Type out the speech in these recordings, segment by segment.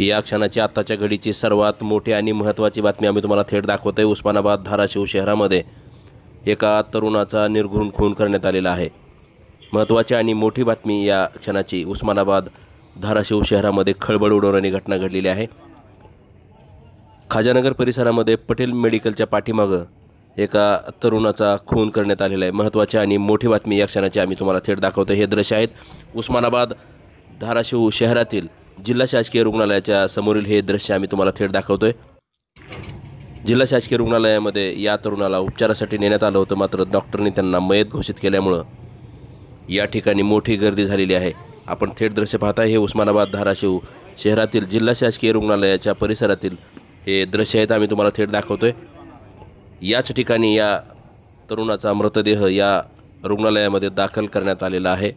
या क्षणाची आत्ताच्या घडीची सर्वात मोठी आणि महत्त्वाची बातमी आम्ही तुम्हाला थेट दाखवतोय। उस्मानाबाद धाराशिव शहरामध्ये एका तरुणाचा निर्घृण खून करण्यात आलेला आहे। महत्त्वाची आणि मोठी बातमी या क्षणाची उस्मानाबाद धाराशिव शहरामध्ये खळबळ उडवणारी घटना घडलेली आहे। खाजानगर परिसरामध्ये पटेल मेडिकलच्या पाठीमागं एका तरुणाचा खून करण्यात आलेला आहे। महत्त्वाची आणि मोठी बातमी या क्षणाची आम्ही तुम्हाला थेट दाखवतोय। हे दृश्य आहेत उस्मानाबाद धाराशिव शहरातील जिल्हा शासकीय रुग्णालयाच्या समोरील हे दृश्य आम्ही तुम्हाला थेट दाखवतोय। जिल्हा शासकीय रुग्णालयामध्ये या तरुणाला उपचारासाठी नेण्यात आलं होतं, मात्र डॉक्टरनी त्यांना मयत घोषित केल्यामुळं या ठिकाणी मोठी गर्दी झालेली आहे। आपण थेट दृश्य पाहताय हे उस्मानाबाद धाराशिव शहरातील जिल्हा शासकीय रुग्णालयाच्या परिसरातील हे दृश्य आहेत, आम्ही तुम्हाला थेट दाखवतोय। याच ठिकाणी या तरुणाचा मृतदेह या रुग्णालयामध्ये दाखल करण्यात आलेला आहे।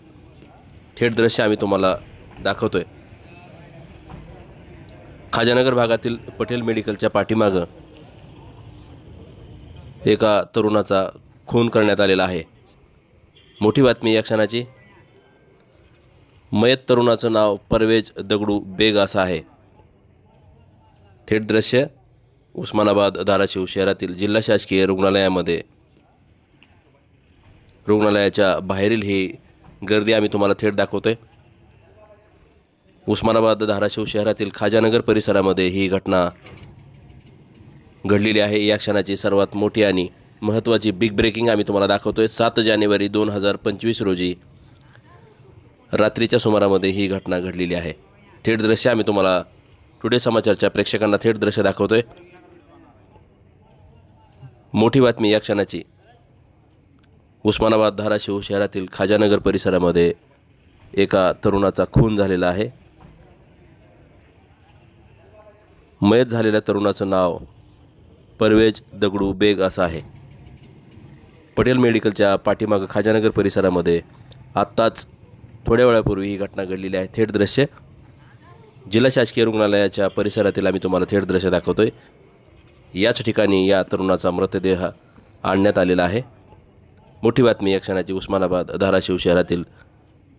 थेट दृश्य आम्ही तुम्हाला दाखवतोय। खाजानगर भागातील पटेल मेडिकलच्या पाठीमागं एका तरुणाचा खून करण्यात आलेला आहे। मोठी बातमी या क्षणाची। मयत तरुणाचं नाव परवेज दगडू बेग असं आहे। थेट दृश्य उस्मानाबाद धाराशिव शहरातील जिल्हा शासकीय रुग्णालयामध्ये रुग्णालयाच्या बाहेरील ही गर्दी आम्ही तुम्हाला थेट दाखवतोय। उस्मानाबाद धाराशिव शहरातील खाजानगर परिसरामध्ये ही घटना घडलेली आहे। या क्षणाची सर्वात मोठी आणि महत्त्वाची बिग ब्रेकिंग आम्ही तुम्हाला दाखवतोय। 7 जानेवारी 2025 रोजी रात्रीच्या सुमारामध्ये ही घटना घडलेली आहे। थेट दृश्य आम्ही तुम्हाला टुडे समाचारच्या प्रेक्षकांना थेट दृश्य दाखवतोय। मोठी बातमी या क्षणाची। उस्मानाबाद धाराशिव शहरातील खाजानगर परिसरामध्ये एका तरुणाचा खून झालेला आहे। मयत झालेल्या तरुणाचं नाव परवेज दगडू बेग असं आहे। पटेल मेडिकलच्या पाठीमागं खाजानगर परिसरामध्ये आत्ताच थोड्या वेळापूर्वी ही घटना घडलेली आहे। थेट दृश्य जिल्हा शासकीय रुग्णालयाच्या परिसरातील आम्ही तुम्हाला थेट दृश्य दाखवतोय। याच ठिकाणी या तरुणाचा मृतदेह आणण्यात आलेला आहे। मोठी बातमी या क्षणाची। उस्मानाबाद धाराशिव शहरातील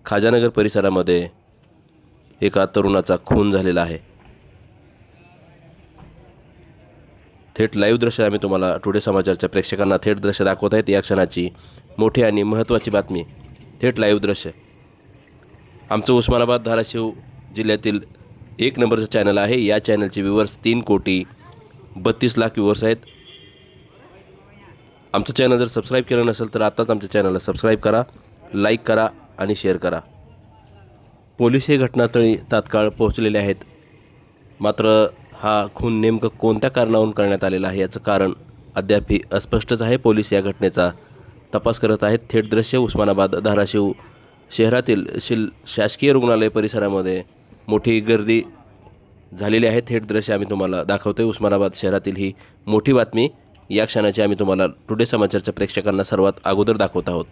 खाजानगर परिसरामध्ये एका तरुणाचा खून झालेला आहे। थेट लाईव्ह दृश्य आम्ही तुम्हाला टुडे समाचारच्या प्रेक्षकांना थेट दृश्य दाखवत आहेत। या क्षणाची मोठी आणि महत्त्वाची बातमी। थेट लाईव्ह दृश्य। आमचं उस्मानाबाद धाराशिव जिल्ह्यातील 1 नंबरचं चॅनल आहे। या चॅनलचे व्ह्यूवर्स 3,32,00,000 व्ह्यूवर्स आहेत। आमचं चॅनल जर सबस्क्राईब केलं नसेल तर आत्ताच आमच्या चॅनलला सबस्क्राईब करा, लाईक करा आणि शेअर करा। पोलीस हे घटनास्थळी तात्काळ पोहोचलेले आहेत, मात्र हा खून नेमकं कोणत्या कारणावरून करण्यात आलेला आहे याचं कारण अद्यापही अस्पष्टच आहे। पोलीस या घटनेचा तपास करत आहेत। थेट दृश्य उस्मानाबाद धाराशिव शहरातील शासकीय रुग्णालय परिसरामध्ये मोठी गर्दी झालेली आहे। थेट दृश्य आम्ही तुम्हाला दाखवतोय। उस्मानाबाद शहरातील ही मोठी बातमी या क्षणाची आम्ही तुम्हाला टुडे समाचारच्या प्रेक्षकांना सर्वात अगोदर दाखवत आहोत।